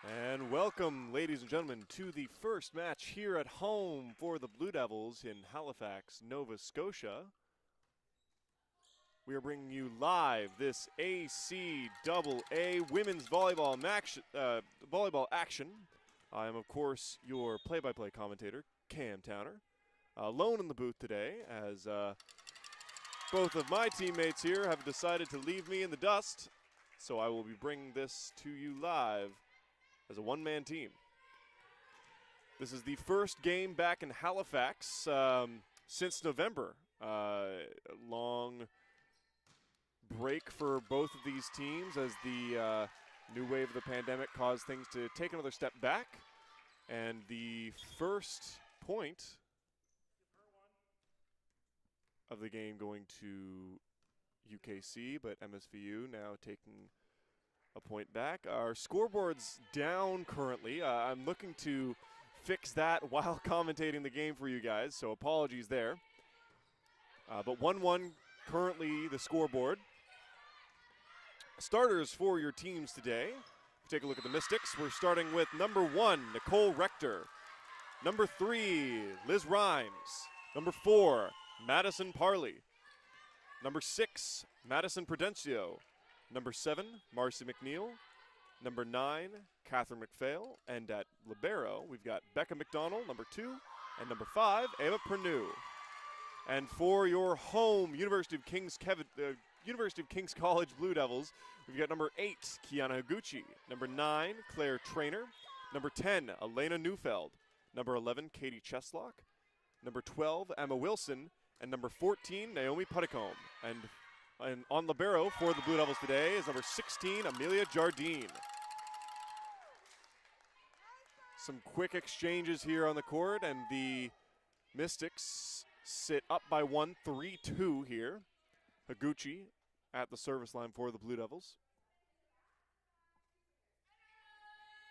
And welcome, ladies and gentlemen, to the first match here at home for the Blue Devils in Halifax, Nova Scotia. We are bringing you live this ACAA women's volleyball action. I am, of course, your play-by-play commentator, Cam Towner. Alone in the booth today, as both of my teammates here have decided to leave me in the dust, so I will be bringing this to you live as a one-man team. This is the first game back in Halifax since November. A long break for both of these teams as the new wave of the pandemic caused things to take another step back. And the first point of the game going to UKC, but MSVU now taking a point back. Our scoreboard's down currently. I'm looking to fix that while commentating the game for you guys, so apologies there. But 1-1 currently the scoreboard. Starters for your teams today. Take a look at the Mystics. We're starting with number 1, Nicole Rector. Number 3, Liz Rhymes. Number 4, Madison Parley. Number 6, Madison Prudencio. Number 7, Marcy McNeil. Number 9, Catherine McPhail. And at libero, we've got Becca McDonald, number 2. And number 5, Ava Pernew. And for your home University of King's College Blue Devils, we've got number 8, Kiana Higuchi. Number 9, Claire Trainer. Number 10, Elena Neufeld. Number 11, Katie Cheslock. Number 12, Emma Wilson. And number 14, Naomi Putticombe. And on libero for the Blue Devils today is number 16, Amelia Jardine. Some quick exchanges here on the court, and the Mystics sit up by 1, 3-2 here. Higuchi at the service line for the Blue Devils.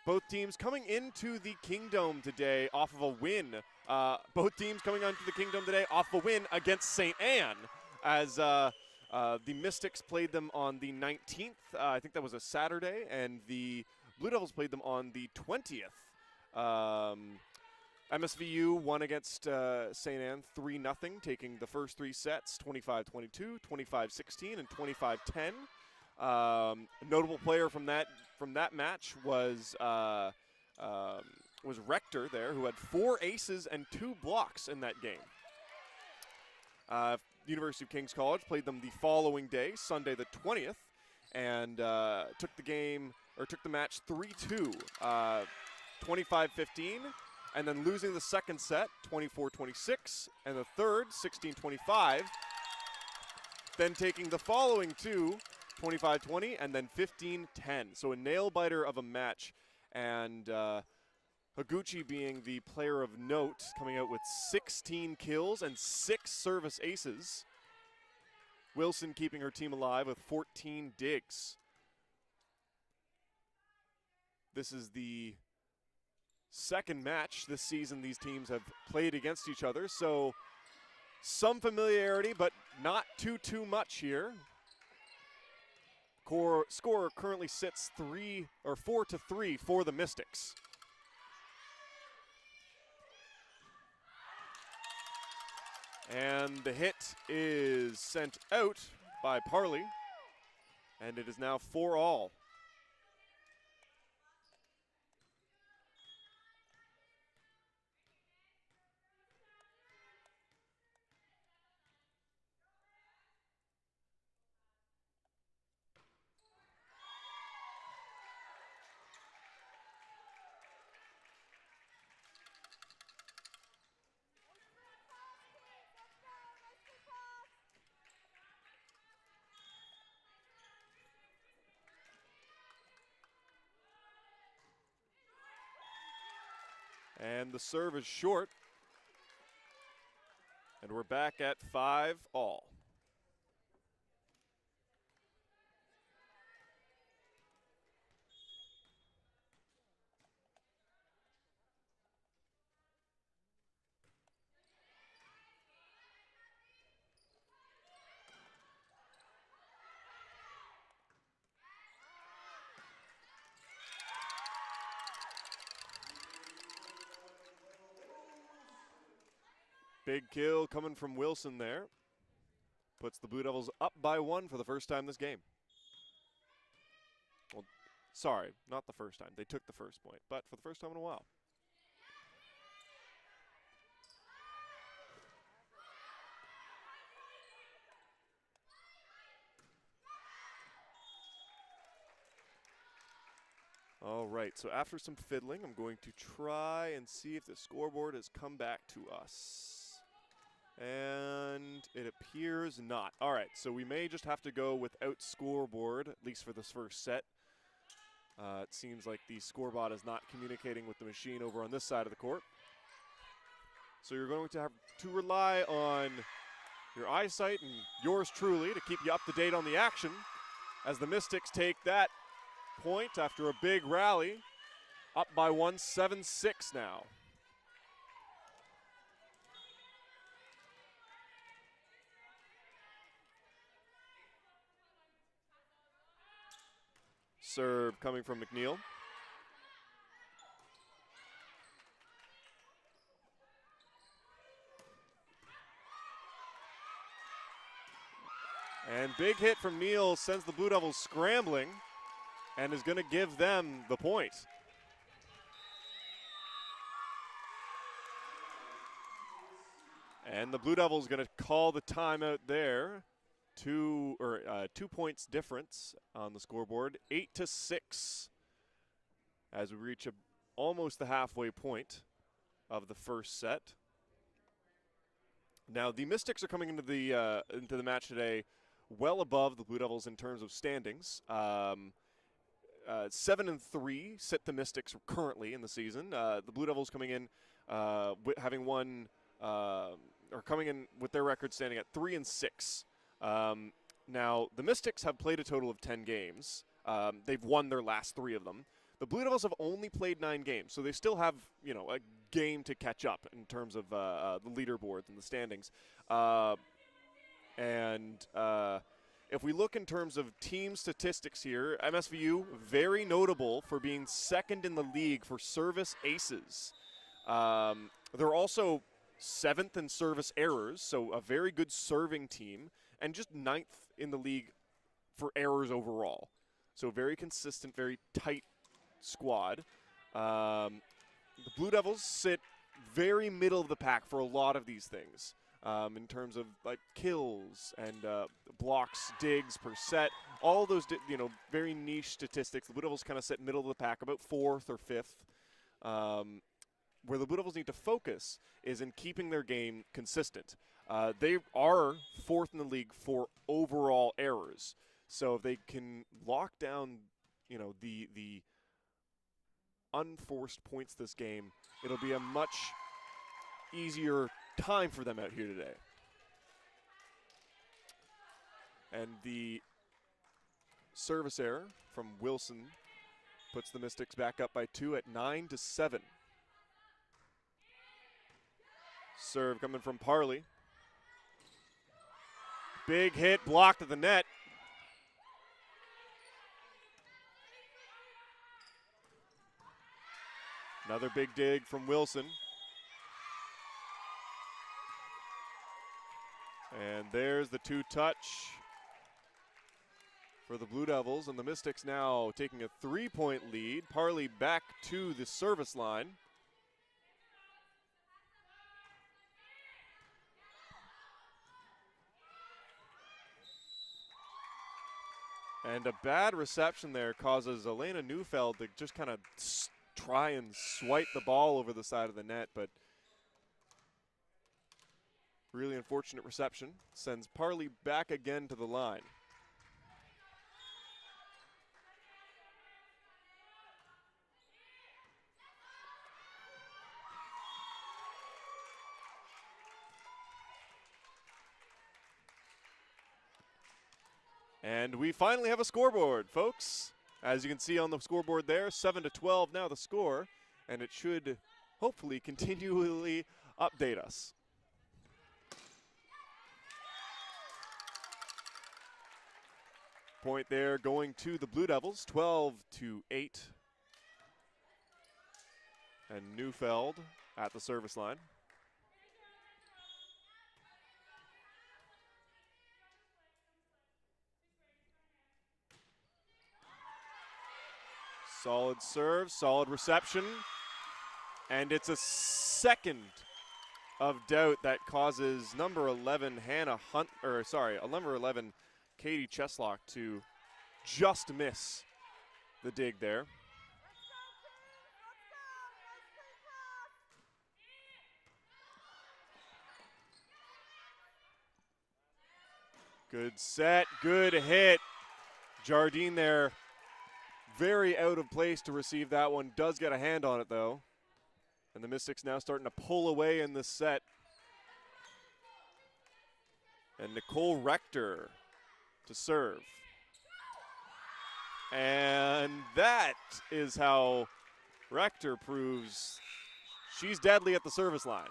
Both teams coming into the Kingdome today off of a win. Both teams coming onto the Kingdome today off a win against St. Anne, as the Mystics played them on the 19th. I think that was a Saturday, and the Blue Devils played them on the 20th. MSVU won against St. Anne 3-0, taking the first 3 sets, 25-22, 25-16, and 25-10. A notable player from that match was Rector there, who had 4 aces and 2 blocks in that game. University of King's College played them the following day, Sunday the 20th, and took the match 3-2, 25-15, and then losing the second set, 24-26, and the third, 16-25, then taking the following 2, 25-20, and then 15-10. So a nail-biter of a match, and Higuchi being the player of note, coming out with 16 kills and 6 service aces. Wilson keeping her team alive with 14 digs. This is the second match this season these teams have played against each other, so some familiarity, but not too much here. Score currently sits 4-3 for the Mystics. And the hit is sent out by Parley, and it is now 4-all. And the serve is short. And we're back at 5-all. Big kill coming from Wilson there. Puts the Blue Devils up by 1 for the first time this game. Well, sorry, not the first time. They took the first point, but for the first time in a while. All right, so after some fiddling, I'm going to try and see if the scoreboard has come back to us. And it appears not. All right, so we may just have to go without scoreboard, at least for this first set. It seems like the scoreboard is not communicating with the machine over on this side of the court. So you're going to have to rely on your eyesight and yours truly to keep you up to date on the action as the Mystics take that point after a big rally, up by 1, 7-6 now. Serve coming from McNeil. And big hit from Neal sends the Blue Devils scrambling and is going to give them the point. And the Blue Devils going to call the timeout there. 2 points difference on the scoreboard, 8-6, as we reach almost the halfway point of the first set. Now the Mystics are coming into the match today well above the Blue Devils in terms of standings. 7-3 sit the Mystics currently in the season. The Blue Devils coming in having won or coming in with their record standing at 3-6. Now, the Mystics have played a total of 10 games. They've won their last 3 of them. The Blue Devils have only played 9 games, so they still have, a game to catch up in terms of the leaderboards and the standings. If we look in terms of team statistics here, MSVU, very notable for being second in the league for service aces. They're also 7th in service errors, so a very good serving team, and just 9th in the league for errors overall. So very consistent, very tight squad. The Blue Devils sit very middle of the pack for a lot of these things in terms of like kills and blocks, digs per set, all those very niche statistics. The Blue Devils kind of sit middle of the pack, about 4th or 5th. Where the Blue Devils need to focus is in keeping their game consistent. They are 4th in the league for overall errors. So if they can lock down, the unforced points this game, it'll be a much easier time for them out here today. And the service error from Wilson puts the Mystics back up by 2 at 9-7. Serve coming from Parley. Big hit blocked at the net. Another big dig from Wilson. And there's the 2-touch for the Blue Devils. And the Mystics now taking a 3-point lead. Parley back to the service line. And a bad reception there causes Elena Neufeld to just kind of try and swipe the ball over the side of the net, but really unfortunate reception. Sends Parley back again to the line. And we finally have a scoreboard, folks. As you can see on the scoreboard there, 7-12 now the score, and it should hopefully continually update us. Point there going to the Blue Devils, 12-8. And Neufeld at the service line. Solid serve, solid reception. And it's a second of doubt that causes number 11 number 11 Katie Cheslock to just miss the dig there. Good set, good hit. Jardine there, very out of place to receive that one. Does get a hand on it though. And the Mystics now starting to pull away in this set. And Nicole Rector to serve. And that is how Rector proves she's deadly at the service line.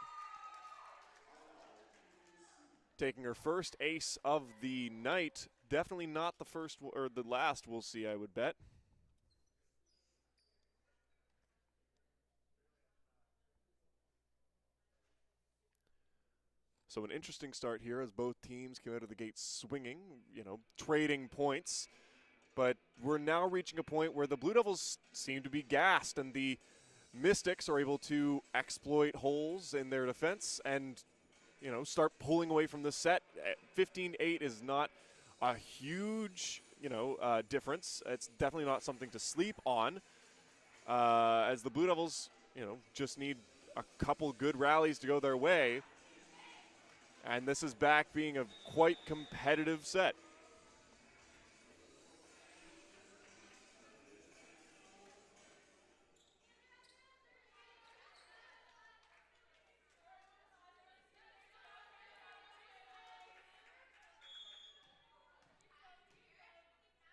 Taking her first ace of the night. Definitely not the first or the last we'll see, I would bet. So an interesting start here as both teams come out of the gate swinging, trading points. But we're now reaching a point where the Blue Devils seem to be gassed, and the Mystics are able to exploit holes in their defense and start pulling away from the set. 15-8 is not a huge, difference. It's definitely not something to sleep on, as the Blue Devils, just need a couple good rallies to go their way. And this is back being a quite competitive set.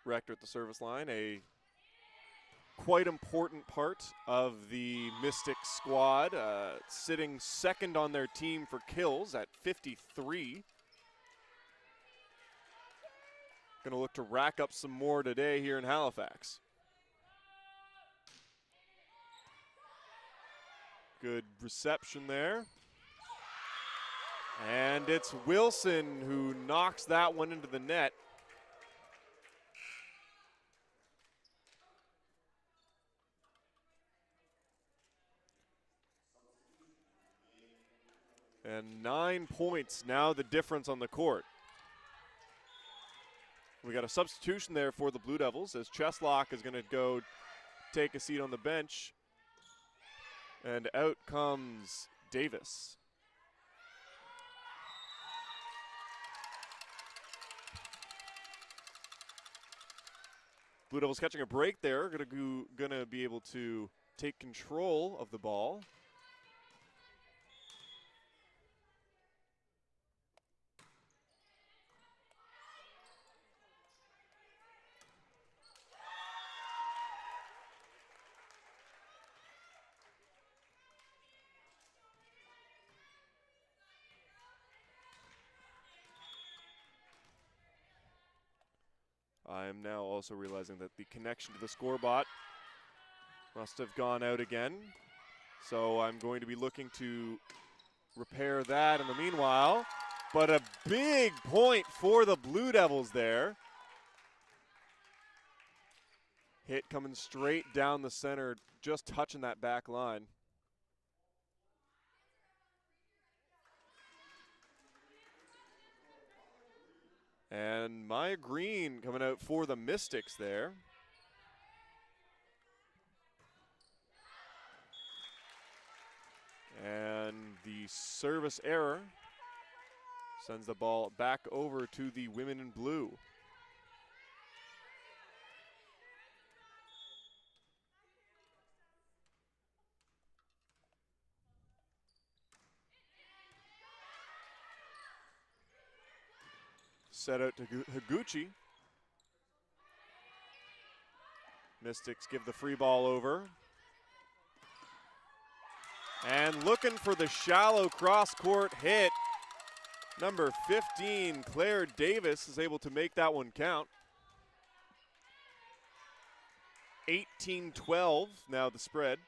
Rector at the service line, a quite important part of the Mystics squad, sitting second on their team for kills at 53. Going to look to rack up some more today here in Halifax. Good reception there. And it's Wilson who knocks that one into the net. And 9 points now the difference on the court. We got a substitution there for the Blue Devils as Cheslock is going to go take a seat on the bench. And out comes Davis. Blue Devils catching a break there, gonna be able to take control of the ball. I am now also realizing that the connection to the scoreboard must have gone out again. So I'm going to be looking to repair that in the meanwhile. But a big point for the Blue Devils there. Hit coming straight down the center, just touching that back line. And Maya Green coming out for the Mystics there. And the service error sends the ball back over to the women in blue. Set out to Higuchi. Mystics give the free ball over. And looking for the shallow cross-court hit. Number 15, Claire Davis, is able to make that one count. 18-12 now the spread.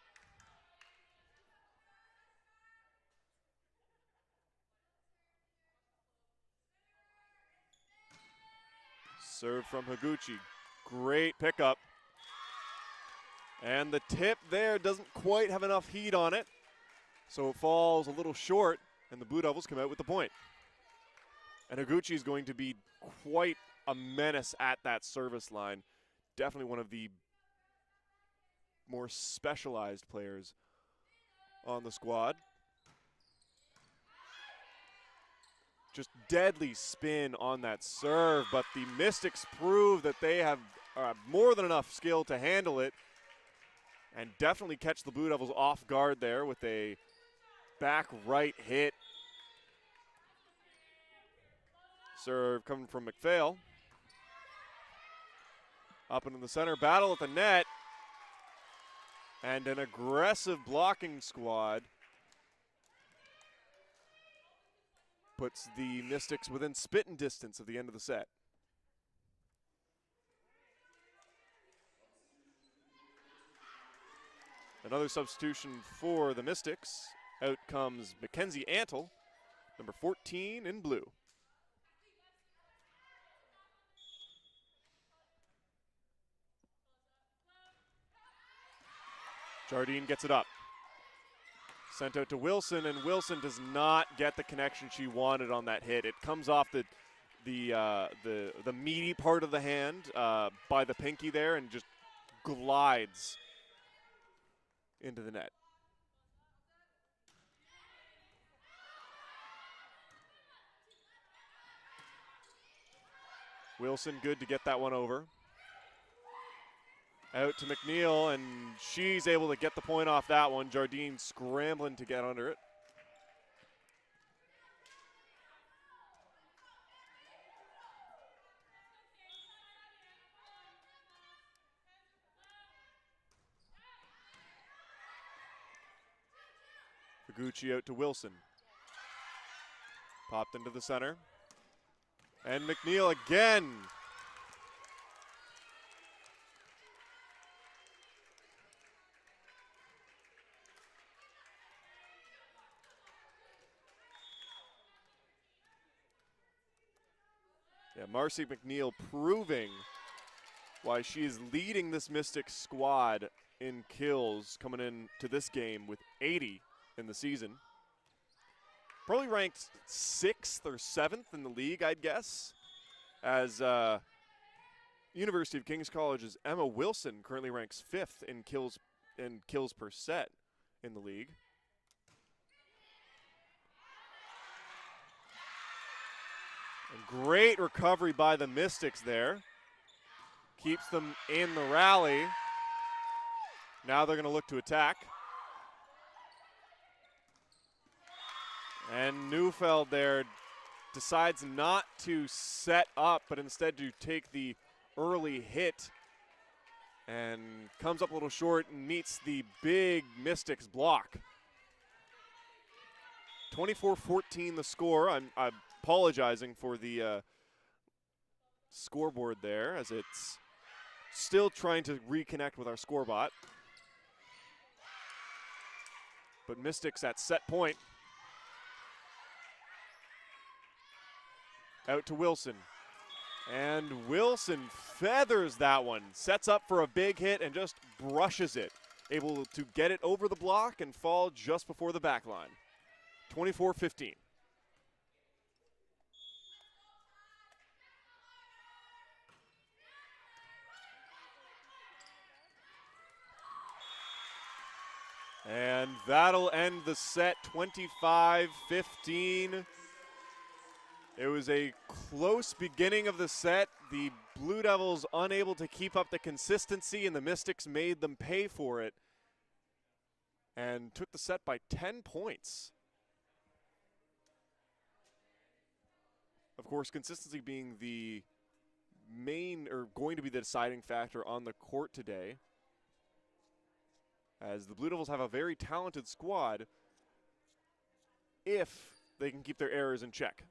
Serve from Higuchi. Great pickup. And the tip there doesn't quite have enough heat on it, so it falls a little short, and the Blue Devils come out with the point. And Higuchi is going to be quite a menace at that service line. Definitely one of the more specialized players on the squad. Just deadly spin on that serve, but the Mystics prove that they have more than enough skill to handle it and definitely catch the Blue Devils off guard there with a back right hit. Serve coming from McPhail. Up into the center, battle at the net. And an aggressive blocking squad puts the Mystics within spitting distance of the end of the set. Another substitution for the Mystics. Out comes Mackenzie Antle, number 14 in blue. Jardine gets it up. Sent out to Wilson, and Wilson does not get the connection she wanted on that hit. It comes off the meaty part of the hand by the pinky there and just glides into the net. Wilson good to get that one over. Out to McNeil, and she's able to get the point off that one. Jardine scrambling to get under it. Higuchi out to Wilson. Popped into the center. And McNeil again. Yeah, Marcy McNeil proving why she is leading this Mystics squad in kills coming into this game with 80 in the season. Probably ranked 6th or 7th in the league, I'd guess, as University of King's College's Emma Wilson currently ranks 5th in kills per set in the league. And great recovery by the Mystics there. Keeps them in the rally. Now they're going to look to attack. And Neufeld there decides not to set up, but instead to take the early hit. And comes up a little short and meets the big Mystics block. 24-14 the score. I'm apologizing for the scoreboard there, as it's still trying to reconnect with our scorebot. But Mystics at set point. Out to Wilson. And Wilson feathers that one. Sets up for a big hit and just brushes it. Able to get it over the block and fall just before the back line. 24-15. And that'll end the set 25-15. It was a close beginning of the set. The Blue Devils unable to keep up the consistency, and the Mystics made them pay for it and took the set by 10 points. Of course, consistency being the main, or going to be the deciding factor on the court today, as the Blue Devils have a very talented squad if they can keep their errors in check.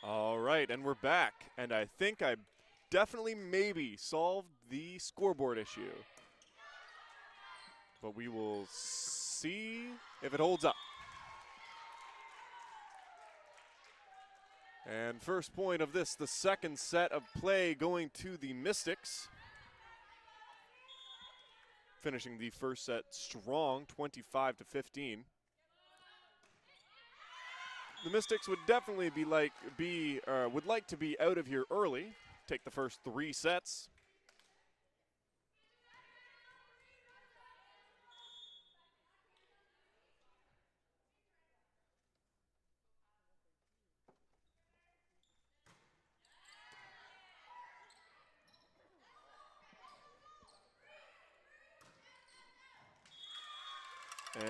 All right, and we're back. And I think I definitely maybe solved the scoreboard issue. But we will see if it holds up. And first point of this, the second set of play going to the Mystics. Finishing the first set strong, 25-15. The Mystics would definitely would like to be out of here early, take the first 3 sets.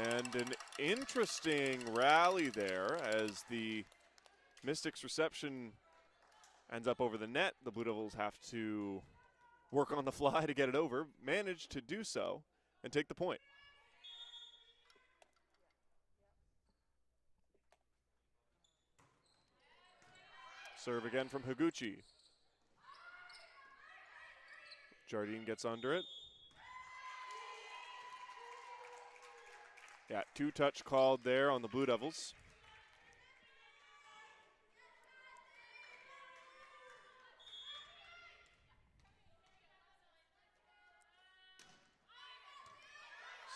And an interesting rally there as the Mystics reception ends up over the net. The Blue Devils have to work on the fly to get it over, managed to do so and take the point. Serve again from Higuchi. Jardine gets under it. Yeah, 2-touch called there on the Blue Devils.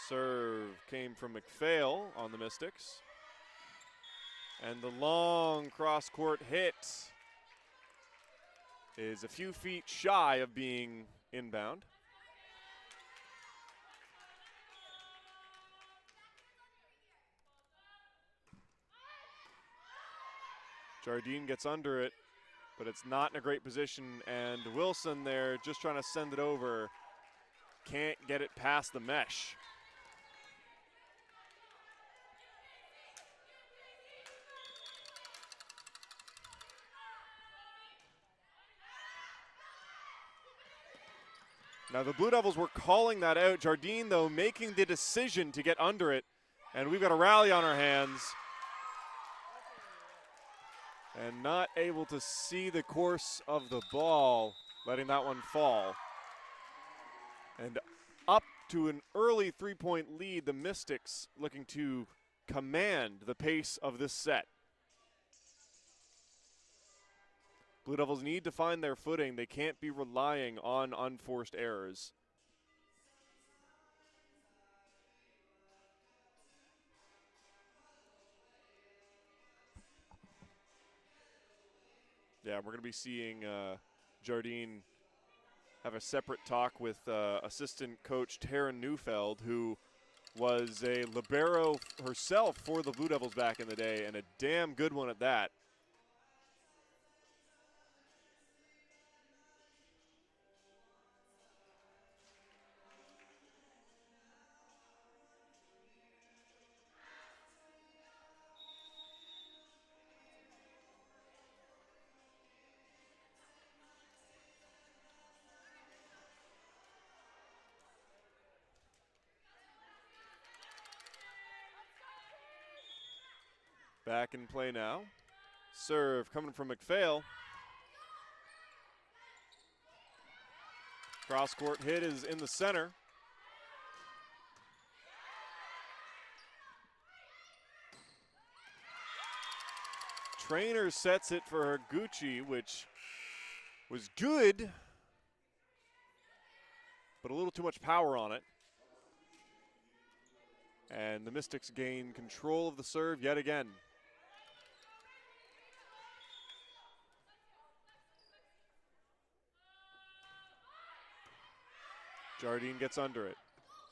Serve came from McPhail on the Mystics. And the long cross-court hit is a few feet shy of being inbound. Jardine gets under it, but it's not in a great position, and Wilson there just trying to send it over. Can't get it past the mesh. Now the Blue Devils were calling that out. Jardine, though, making the decision to get under it, and we've got a rally on our hands. And not able to see the course of the ball, letting that one fall. And up to an early 3-point lead, the Mystics looking to command the pace of this set. Blue Devils need to find their footing. They can't be relying on unforced errors. Yeah, we're going to be seeing Jardine have a separate talk with assistant coach Taryn Neufeld, who was a libero herself for the Blue Devils back in the day, and a damn good one at that. Back in play now. Serve coming from McPhail. Cross-court hit is in the center. Trainer sets it for Higuchi, which was good, but a little too much power on it. And the Mystics gain control of the serve yet again. Jardine gets under it.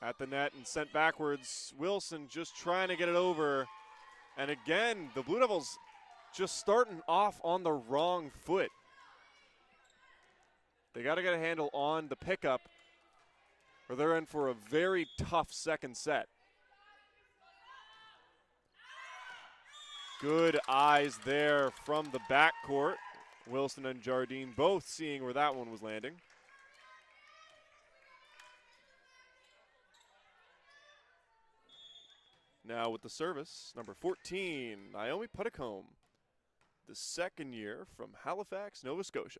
At the net and sent backwards. Wilson just trying to get it over. And again, the Blue Devils just starting off on the wrong foot. They got to get a handle on the pickup, or they're in for a very tough second set. Good eyes there from the backcourt. Wilson and Jardine both seeing where that one was landing. Now with the service, number 14, Naomi Putticombe. the second year from Halifax, Nova Scotia.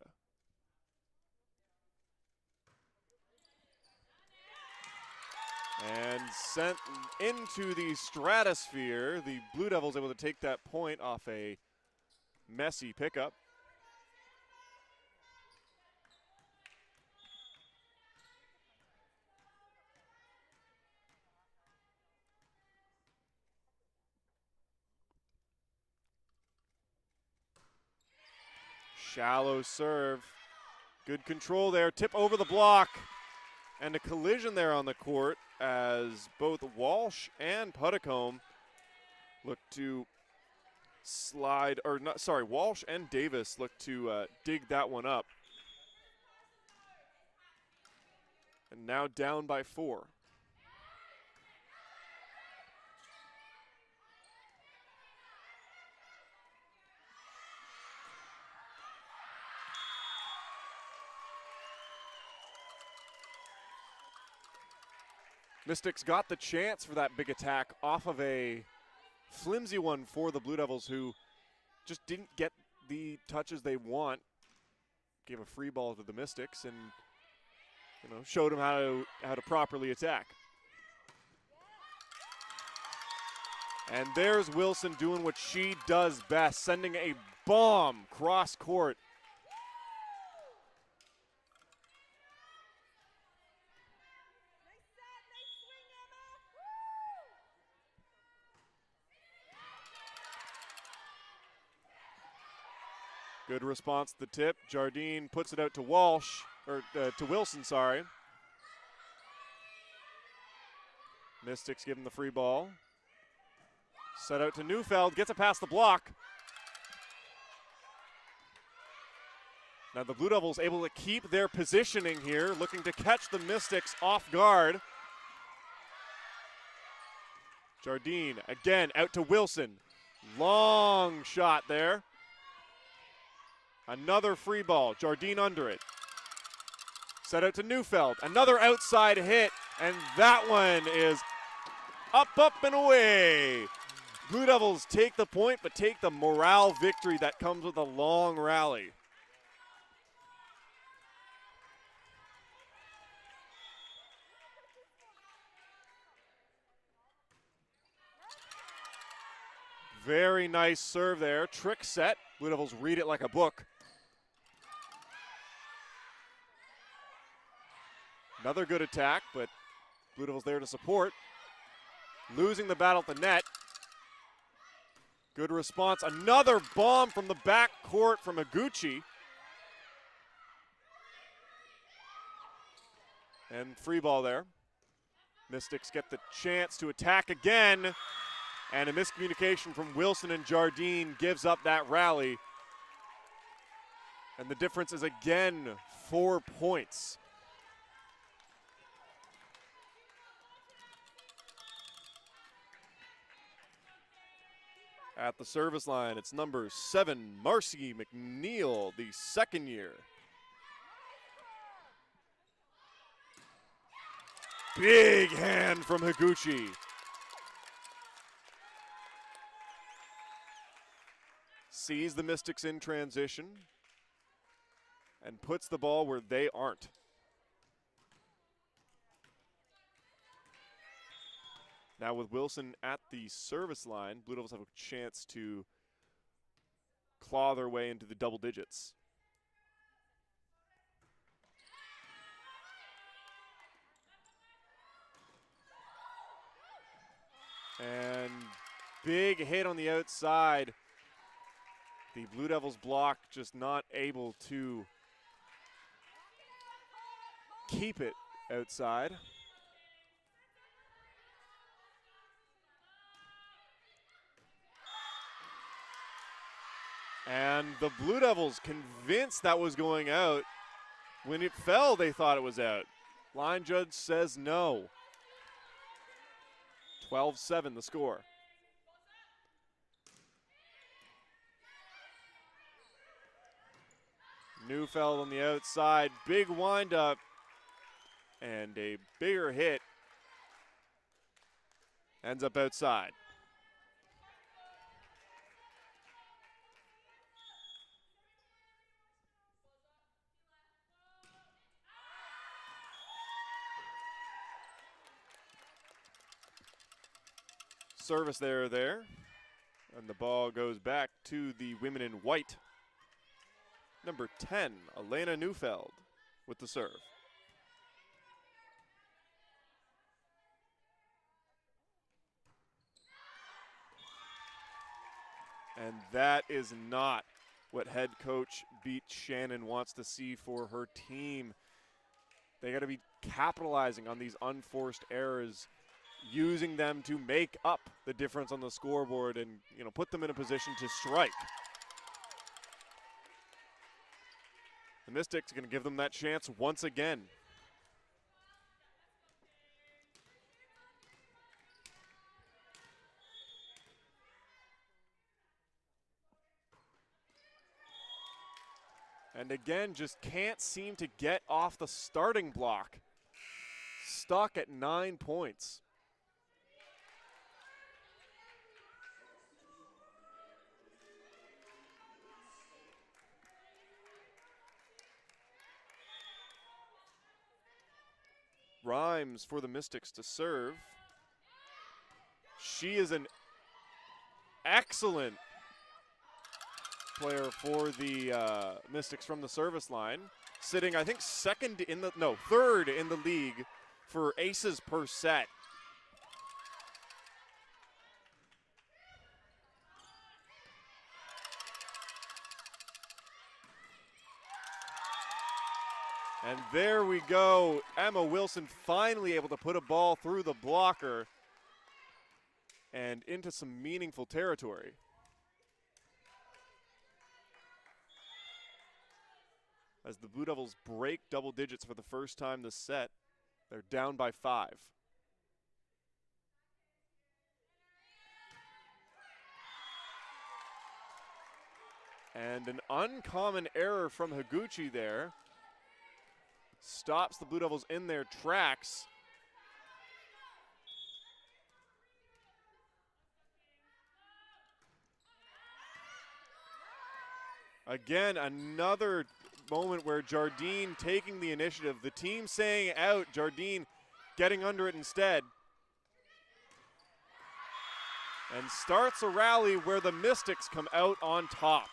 And sent into the stratosphere. The Blue Devils able to take that point off a messy pickup. Shallow serve. Good control there. Tip over the block. And a collision there on the court as both Walsh and Putticombe look to slide, or not, sorry, Walsh and Davis look to dig that one up. And now down by 4. Mystics got the chance for that big attack off of a flimsy one for the Blue Devils, who just didn't get the touches they want. Gave a free ball to the Mystics and, you know, showed them how to properly attack. And there's Wilson doing what she does best, sending a bomb cross court. Good response to the tip. Jardine puts it out to Walsh, or to Wilson, sorry. Mystics give him the free ball. Set out to Neufeld, gets it past the block. Now the Blue Devils able to keep their positioning here, looking to catch the Mystics off guard. Jardine again out to Wilson. Long shot there. Another free ball, Jardine under it. Set out to Neufeld, another outside hit, and that one is up, and away. Blue Devils take the point, but take the morale victory that comes with a long rally. Very nice serve there, trick set. Blue Devils read it like a book. Another good attack, but Blue Devils there to support. Losing the battle at the net. Good response. Another bomb from the back court from Higuchi. And free ball there. Mystics get the chance to attack again. And a miscommunication from Wilson and Jardine gives up that rally. And the difference is again 4 points. At the service line, it's number 7, Marcy McNeil, the second year. Big hand from Higuchi. Sees the Mystics in transition and puts the ball where they aren't. Now with Wilson at the service line, Blue Devils have a chance to claw their way into the double digits. And big hit on the outside. The Blue Devils block just not able to keep it outside. And the Blue Devils convinced that was going out. When it fell, they thought it was out. Line judge says no. 12-7 the score. Neufeld on the outside, big windup, and a bigger hit. Ends up outside. service there. And the ball goes back to the women in white. Number 10, Elena Neufeld with the serve. And that is not what head coach Beat Shannon wants to see for her team. They got to be capitalizing on these unforced errors, using them to make up the difference on the scoreboard and, you know, put them in a position to strike. The Mystics are going to give them that chance once again. And again, just can't seem to get off the starting block. Stuck at 9 points. Rhymes for the Mystics to serve. She is an excellent player for the Mystics from the service line, sitting I think third in the league for aces per set. And there we go. Emma Wilson finally able to put a ball through the blocker and into some meaningful territory. As the Blue Devils break double digits for the first time this set, they're down by 5. And an uncommon error from Higuchi there stops the Blue Devils in their tracks. Again, another moment where Jardine taking the initiative. The team saying out, Jardine getting under it instead. And starts a rally where the Mystics come out on top.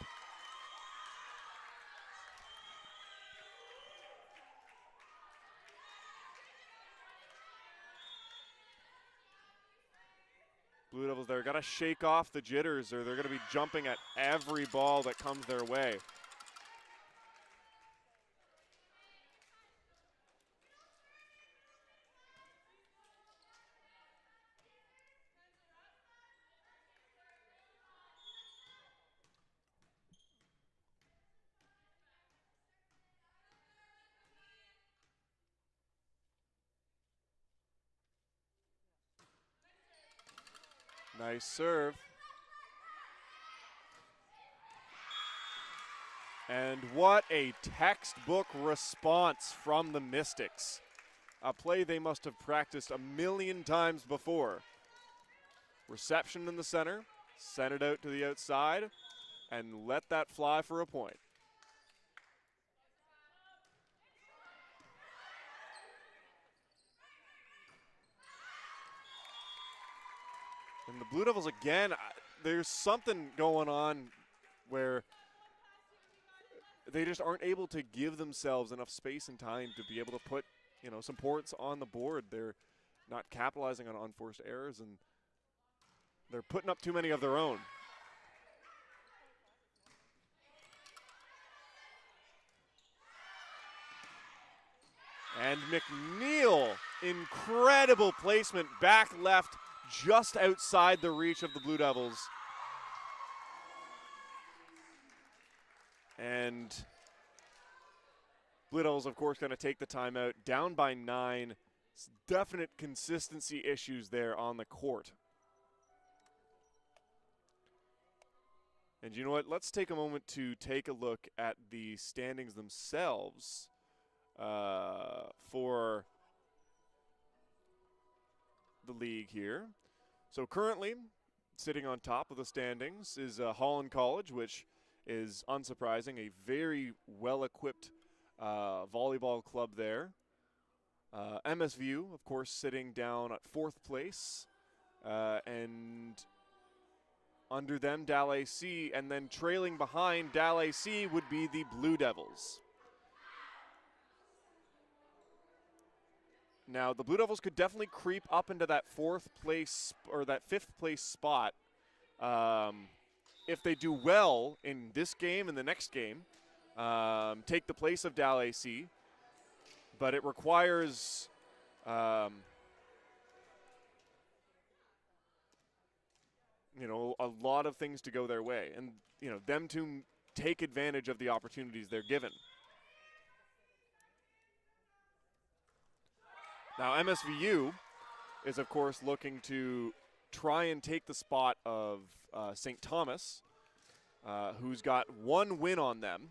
Blue Devils there got to shake off the jitters, or they're going to be jumping at every ball that comes their way. Nice serve. And what a textbook response from the Mystics. A play they must have practiced a million times before. Reception in the center, send it out to the outside, and let that fly for a point. And the Blue Devils again, there's something going on where they just aren't able to give themselves enough space and time to be able to put, you know, some points on the board. They're not capitalizing on unforced errors, and they're putting up too many of their own. And McNeil, incredible placement, back left, just outside the reach of the Blue Devils. And Blue Devils, of course, going to take the timeout. Down by 9. Definite consistency issues there on the court. And you know what? Let's take a moment to take a look at the standings themselves for the league here. So currently, sitting on top of the standings is Holland College, which is unsurprising, a very well-equipped volleyball club there. MSVU, of course, sitting down at 4th place and under them, Dal AC, and then trailing behind Dal AC would be the Blue Devils. Now, the Blue Devils could definitely creep up into that fourth place or that fifth place spot if they do well in this game and the next game, take the place of Dal AC. But it requires you know, a lot of things to go their way, and you know, them to take advantage of the opportunities they're given. Now, MSVU is, of course, looking to try and take the spot of St. Thomas, who's got one win on them.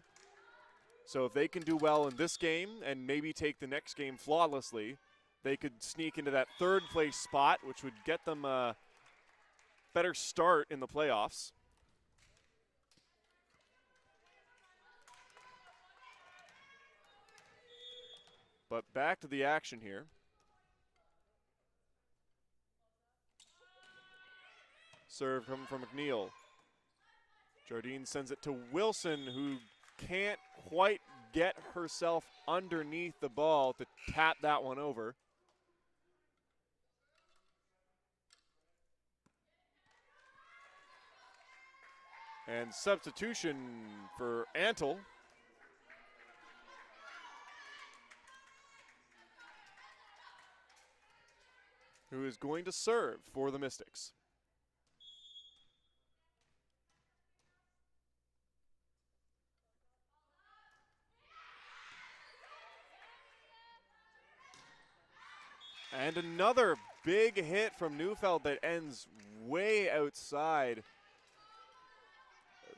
So if they can do well in this game and maybe take the next game flawlessly, they could sneak into that third place spot, which would get them a better start in the playoffs. But back to the action here. Serve coming from McNeil. Jardine sends it to Wilson, who can't quite get herself underneath the ball to tap that one over. And substitution for Antle. Who is going to serve for the Mystics. And another big hit from Neufeld that ends way outside.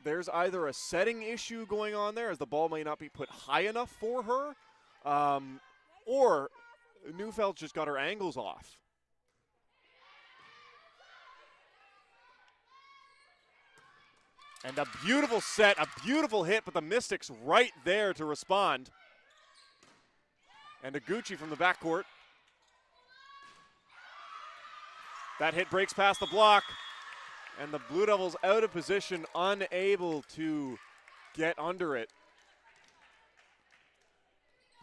There's either a setting issue going on there, as the ball may not be put high enough for her, or Neufeld just got her angles off. And a beautiful set, a beautiful hit, but the Mystics right there to respond. And Aguchi from the backcourt. That hit breaks past the block, and the Blue Devils out of position, unable to get under it.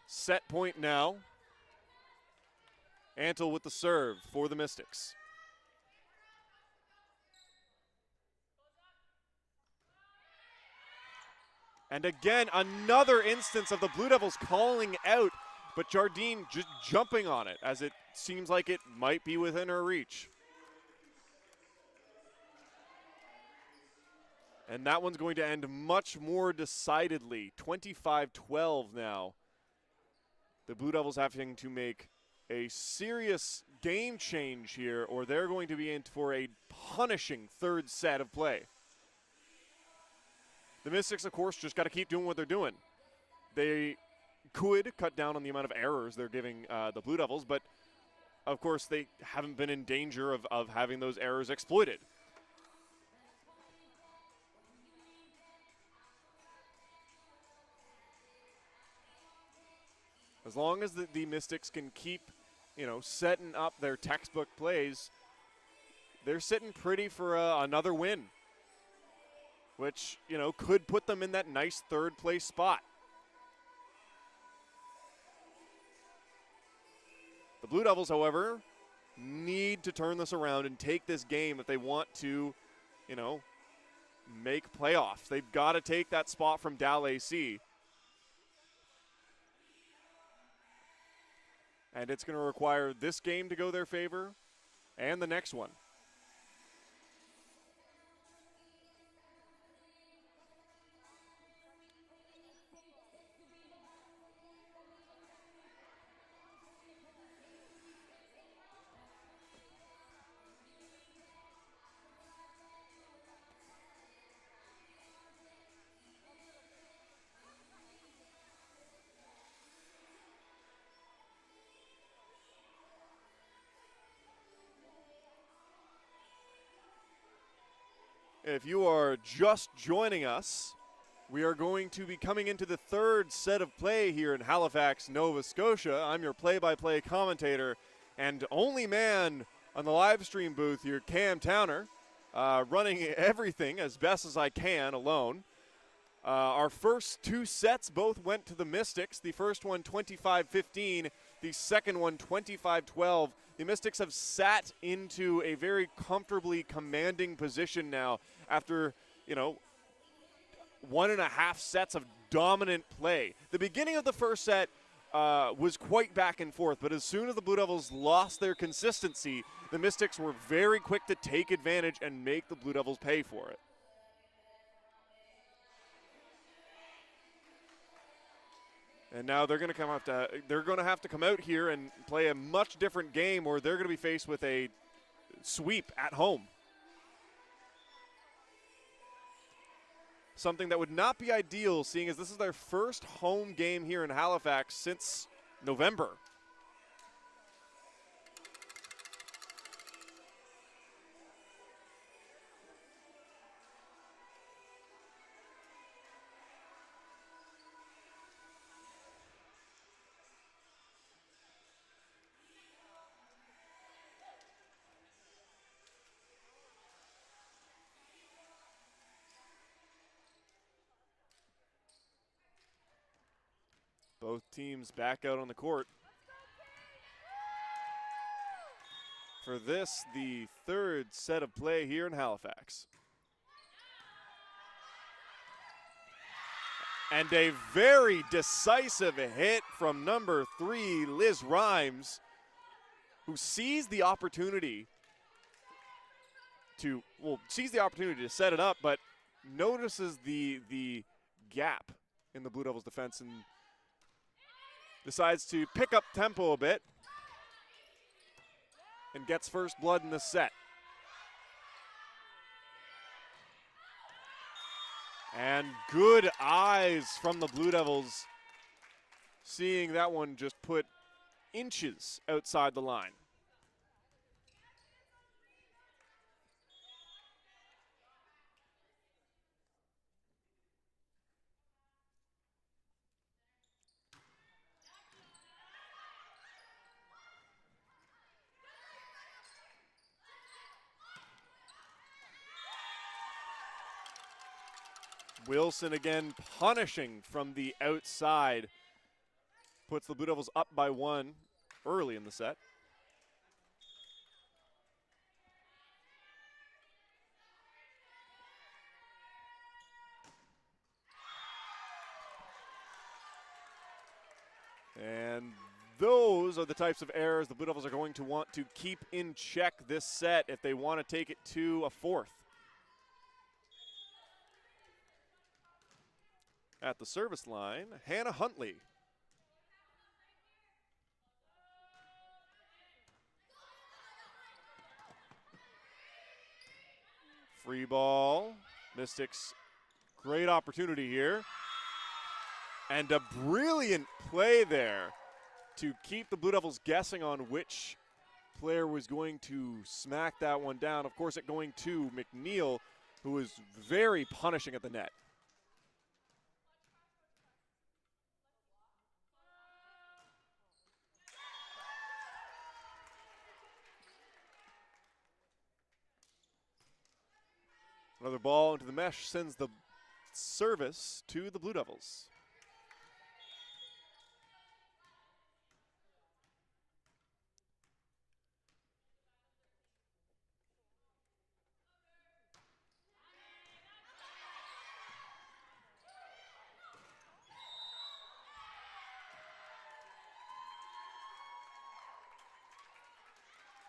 Set point now. Antle with the serve for the Mystics. And again, another instance of the Blue Devils calling out, but Jardine just jumping on it as it seems like it might be within her reach. And that one's going to end much more decidedly. 25-12 now. The Blue Devils having to make a serious game change here, or they're going to be in for a punishing third set of play. The Mystics, of course, just got to keep doing what they're doing. They could cut down on the amount of errors they're giving the Blue Devils, but of course they haven't been in danger of having those errors exploited. As long as the Mystics can keep, you know, setting up their textbook plays, they're sitting pretty for another win, which, you know, could put them in that nice third place spot. The Blue Devils, however, need to turn this around and take this game if they want to, you know, make playoffs. They've got to take that spot from Dal AC. And it's going to require this game to go their favor and the next one. If you are just joining us, we are going to be coming into the third set of play here in Halifax, Nova Scotia. I'm your play-by-play commentator and only man on the live stream booth here, Cam Towner, running everything as best as I can alone. Our first two sets both went to the Mystics. The first one 25-15, the second one 25-12. The Mystics have sat into a very comfortably commanding position now after, 1.5 sets of dominant play. The beginning of the first set was quite back and forth, but as soon as the Blue Devils lost their consistency, the Mystics were very quick to take advantage and make the Blue Devils pay for it. And now they're going to have to come out here and play a much different game, or they're going to be faced with a sweep at home. Something that would not be ideal, seeing as this is their first home game here in Halifax since November. Both teams back out on the court. For this, the third set of play here in Halifax. And a very decisive hit from number 3, Liz Rhymes, who sees the opportunity to set it up, but notices the gap in the Blue Devils defense and decides to pick up tempo a bit and gets first blood in the set. And good eyes from the Blue Devils, seeing that one just put inches outside the line. Wilson again punishing from the outside. Puts the Blue Devils up by 1 early in the set. And those are the types of errors the Blue Devils are going to want to keep in check this set if they want to take it to a 4th. At the service line, Hannah Huntley. Free ball. Mystics, great opportunity here. And a brilliant play there to keep the Blue Devils guessing on which player was going to smack that one down. Of course, it going to McNeil, who was very punishing at the net. Another ball into the mesh sends the service to the Blue Devils.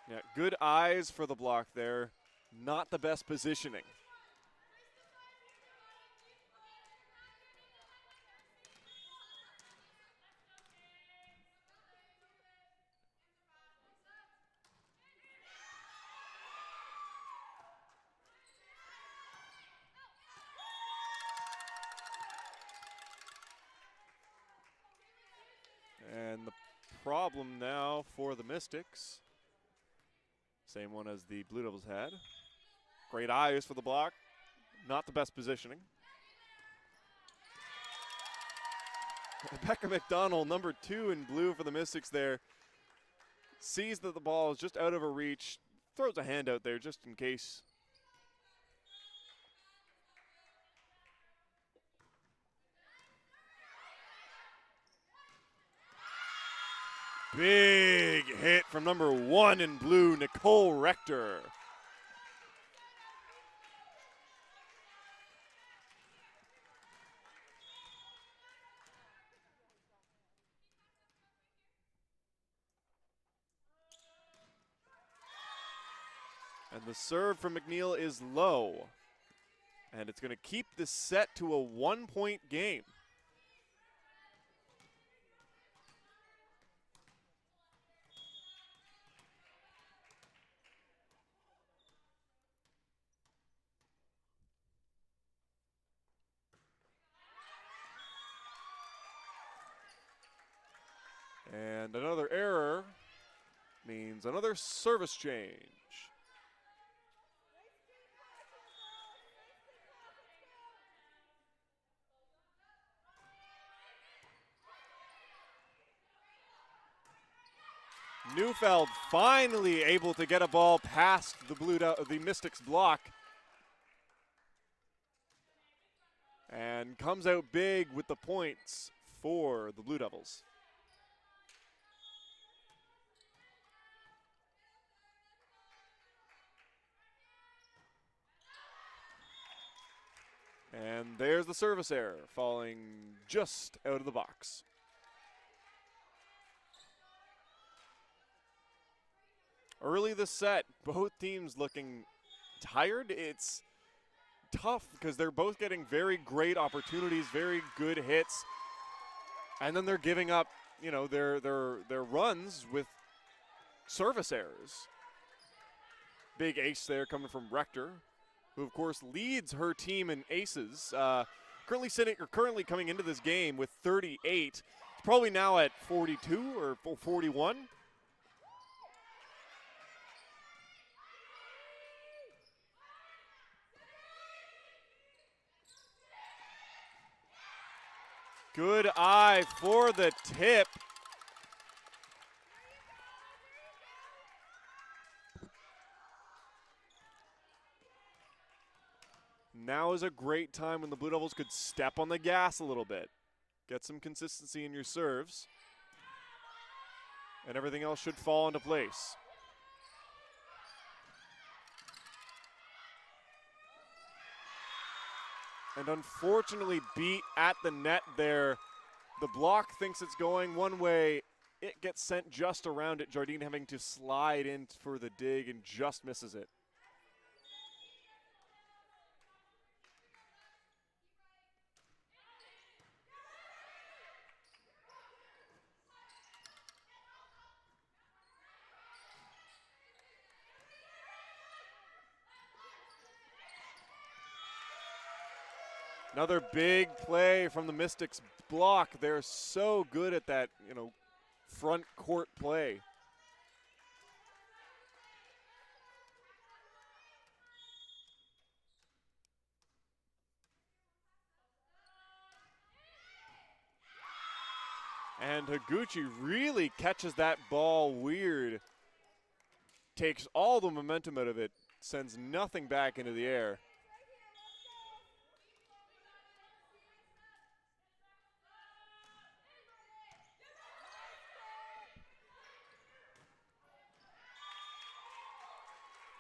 Yeah, good eyes for the block there. Not the best positioning. And the problem now for the Mystics, same one as the Blue Devils had. Great eyes for the block, not the best positioning. Rebecca McDonald, number 2 in blue for the Mystics there, sees that the ball is just out of her reach, throws a hand out there just in case. Big hit from number 1 in blue, Nicole Rector. And the serve from McNeil is low. And it's going to keep this set to a 1-point game. And another error means another service change. Neufeld finally able to get a ball past the Mystics block. And comes out big with the points for the Blue Devils. And there's the service error, falling just out of the box. Early this set, both teams looking tired. It's tough because they're both getting very great opportunities, very good hits, and then they're giving up, you know, their runs with service errors. Big ace there coming from Rector, who of course leads her team in aces. Currently coming into this game with 38. It's probably now at 42 or 41. Good eye for the tip. Now is a great time when the Blue Devils could step on the gas a little bit. Get some consistency in your serves. And everything else should fall into place. And unfortunately beat at the net there. The block thinks it's going one way. It gets sent just around it. Jardine having to slide in for the dig and just misses it. Another big play from the Mystics block. They're so good at that, you know, front court play. And Higuchi really catches that ball weird. Takes all the momentum out of it, sends nothing back into the air.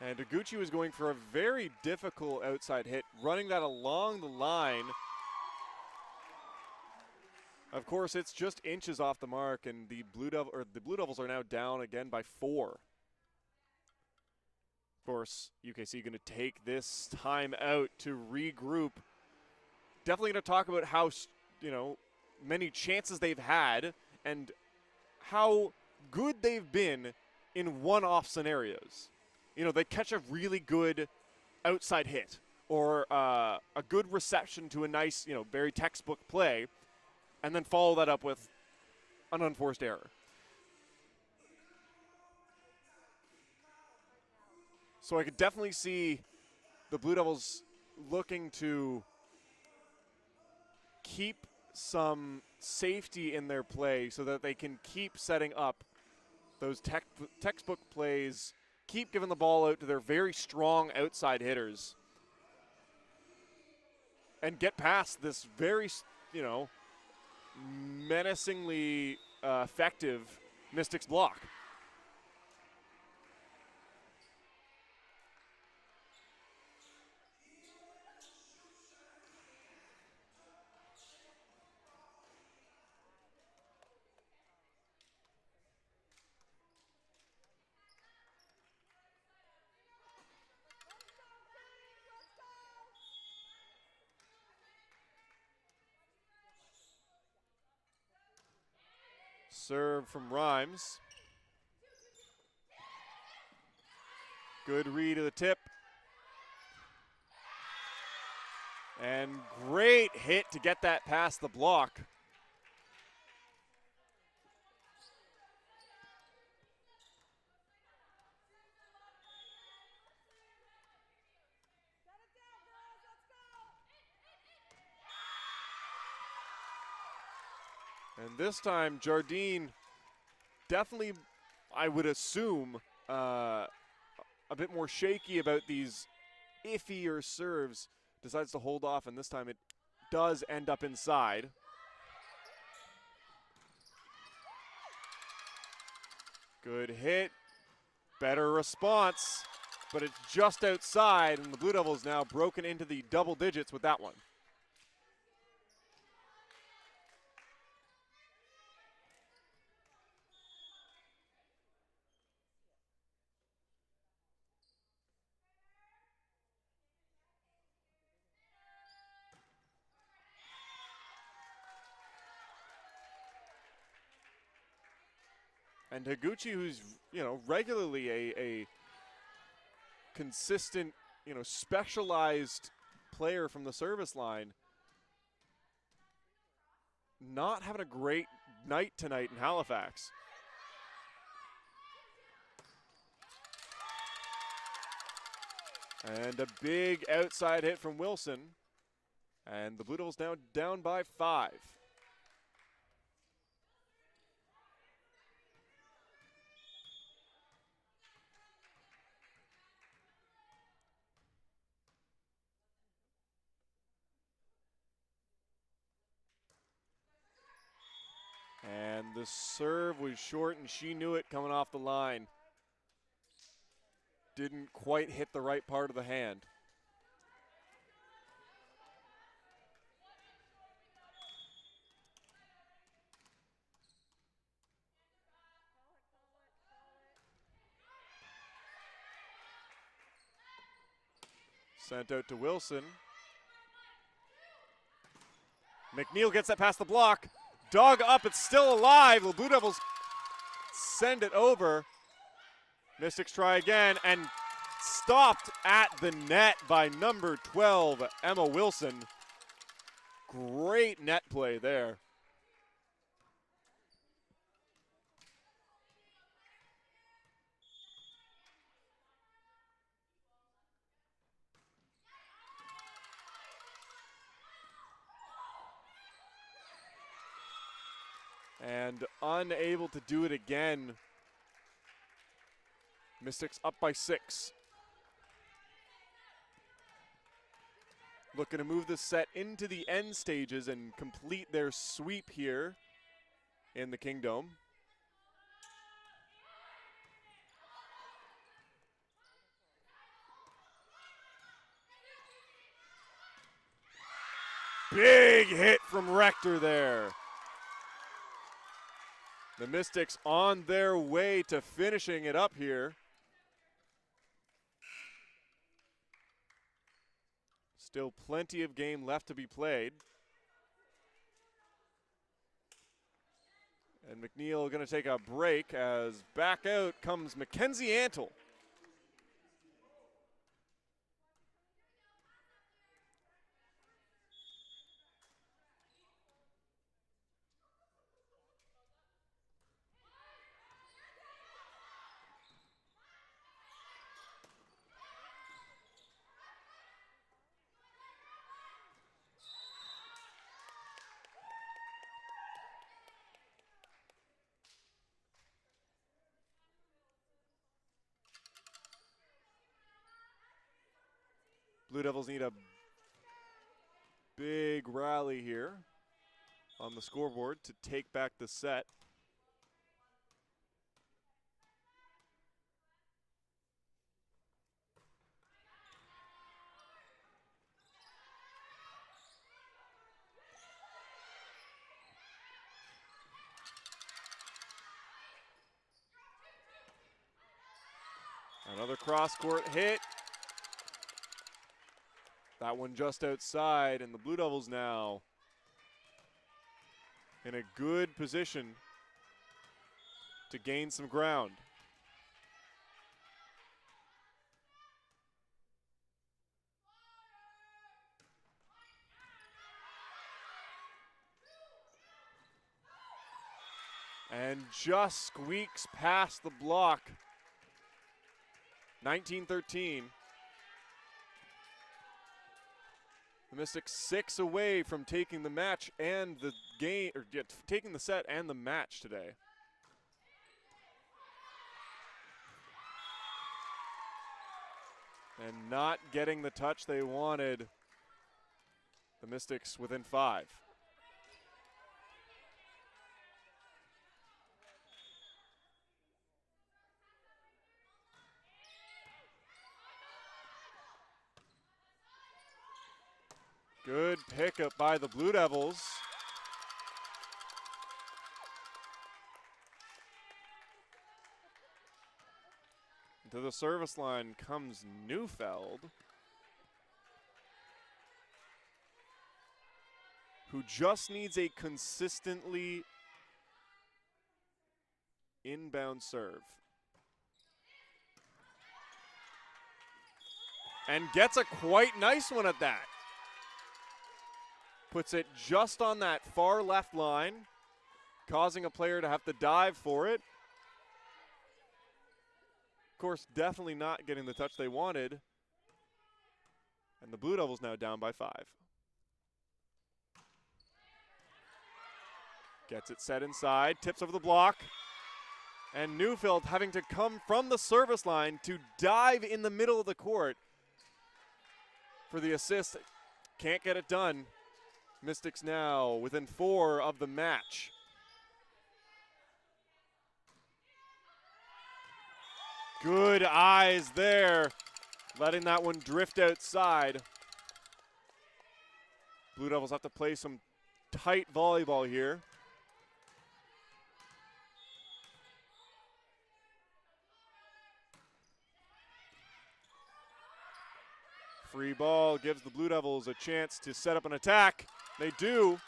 And Higuchi was going for a very difficult outside hit, running that along the line. Of course, it's just inches off the mark, and the Blue Devils are now down again by 4. Of course, UKC going to take this time out to regroup. Definitely going to talk about how, you know, many chances they've had and how good they've been in one-off scenarios. You know, they catch a really good outside hit or a good reception to a nice, you know, very textbook play, and then follow that up with an unforced error. So I could definitely see the Blue Devils looking to keep some safety in their play so that they can keep setting up those textbook plays, keep giving the ball out to their very strong outside hitters and get past this very, menacingly effective Mystics block. Serve from Rhymes. Good read of the tip. And great hit to get that past the block. And this time, Jardine definitely, I would assume, a bit more shaky about these iffier serves. Decides to hold off, and this time it does end up inside. Good hit, better response, but it's just outside, and the Blue Devils now broken into the double digits with that one. And Higuchi, who's, regularly a consistent, specialized player from the service line, not having a great night tonight in Halifax. And a big outside hit from Wilson. And the Blue Devils now down by 5. And the serve was short, and she knew it coming off the line. Didn't quite hit the right part of the hand. Sent out to Wilson. McNeil gets that past the block. Dug up, it's still alive. The Blue Devils send it over. Mystics try again, and stopped at the net by number 12, Emma Wilson. Great net play there. And unable to do it again. Mystics up by 6. Looking to move this set into the end stages and complete their sweep here in the Kingdome. Big hit from Rector there. The Mystics on their way to finishing it up here. Still plenty of game left to be played. And McNeil going to take a break as back out comes Mackenzie Antle. Blue Devils need a big rally here on the scoreboard to take back the set. Another cross-court hit. That one just outside, and the Blue Devils now in a good position to gain some ground. And just squeaks past the block. 19-13. The Mystics 6 away from taking the match and the game, or taking the set and the match today. And not getting the touch they wanted. The Mystics within 5. Good pickup by the Blue Devils. To the service line comes Neufeld, who just needs a consistently inbound serve. And gets a quite nice one at that. Puts it just on that far left line, causing a player to have to dive for it. Of course, definitely not getting the touch they wanted. And the Blue Devils now down by 5. Gets it set inside, tips over the block. And Neufeld having to come from the service line to dive in the middle of the court for the assist. Can't get it done. Mystics now within 4 of the match. Good eyes there, letting that one drift outside. Blue Devils have to play some tight volleyball here. Free ball gives the Blue Devils a chance to set up an attack. They do.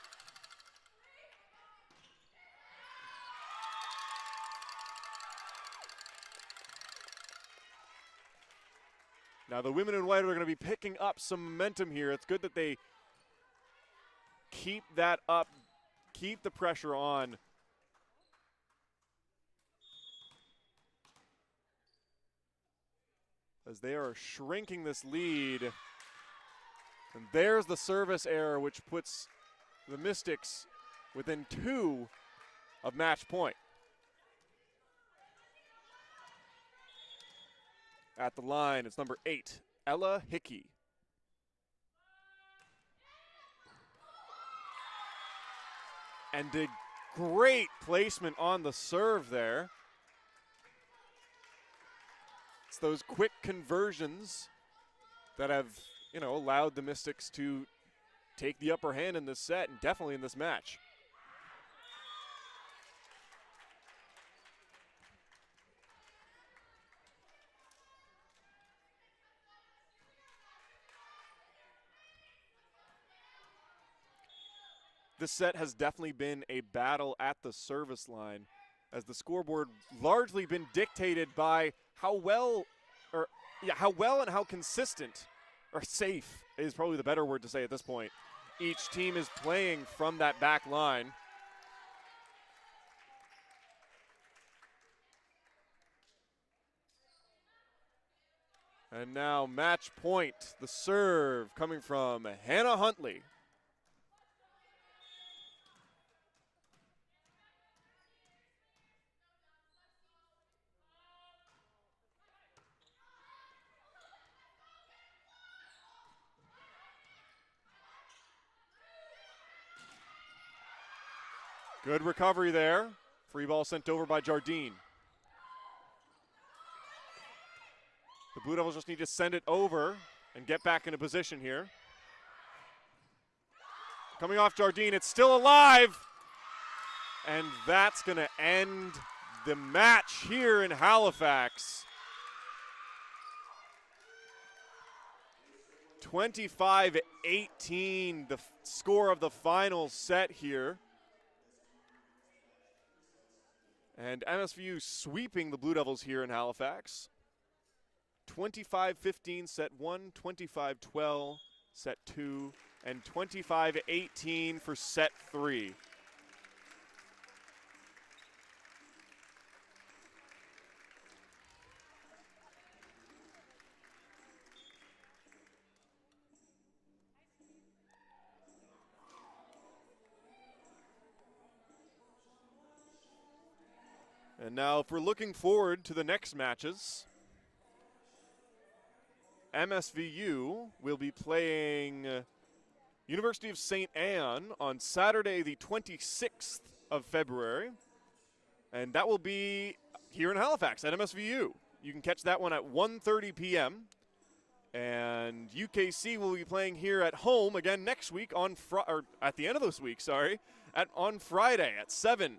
Now the women in white are going to be picking up some momentum here. It's good that they keep that up, keep the pressure on. As they are shrinking this lead. And there's the service error, which puts the Mystics within 2 of match point. At the line, it's number 8, Ella Hickey. And a great placement on the serve there. It's those quick conversions that have, allowed the Mystics to take the upper hand in this set and definitely in this match. This set has definitely been a battle at the service line, as the scoreboard largely been dictated by how well and how consistent, or safe is probably the better word to say at this point, each team is playing from that back line. And now match point, the serve coming from Hannah Huntley. Good recovery there. Free ball sent over by Jardine. The Blue Devils just need to send it over and get back into position here. Coming off Jardine, it's still alive. And that's going to end the match here in Halifax. 25-18, the score of the final set here. And MSVU sweeping the Blue Devils here in Halifax. 25-15 set 1, 25-12 set 2, and 25-18 for set 3. And now if we're looking forward to the next matches, MSVU will be playing University of St. Anne on Saturday the 26th of February. And that will be here in Halifax at MSVU. You can catch that one at 1:30 p.m. And UKC will be playing here at home again next week on at the end of this week, on Friday at 7.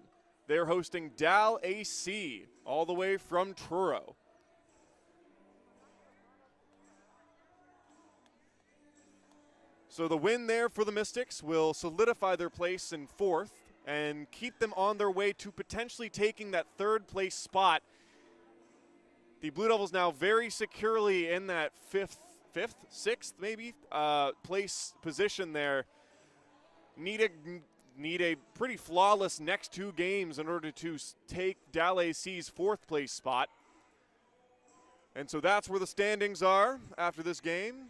They're hosting Dal AC all the way from Truro. So the win there for the Mystics will solidify their place in 4th and keep them on their way to potentially taking that 3rd place spot. The Blue Devils now very securely in that 6th maybe, place position there. Need a pretty flawless next 2 games in order to take Dal AC's 4th place spot. And so that's where the standings are after this game.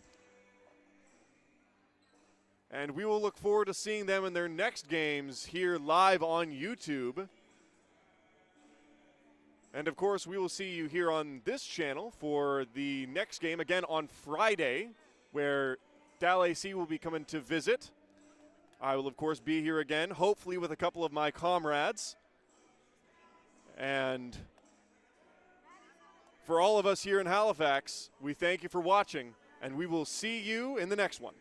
And we will look forward to seeing them in their next games here live on YouTube. And of course, we will see you here on this channel for the next game again on Friday, where Dal AC will be coming to visit. I will, of course, be here again, hopefully with a couple of my comrades. And for all of us here in Halifax, we thank you for watching, and we will see you in the next one.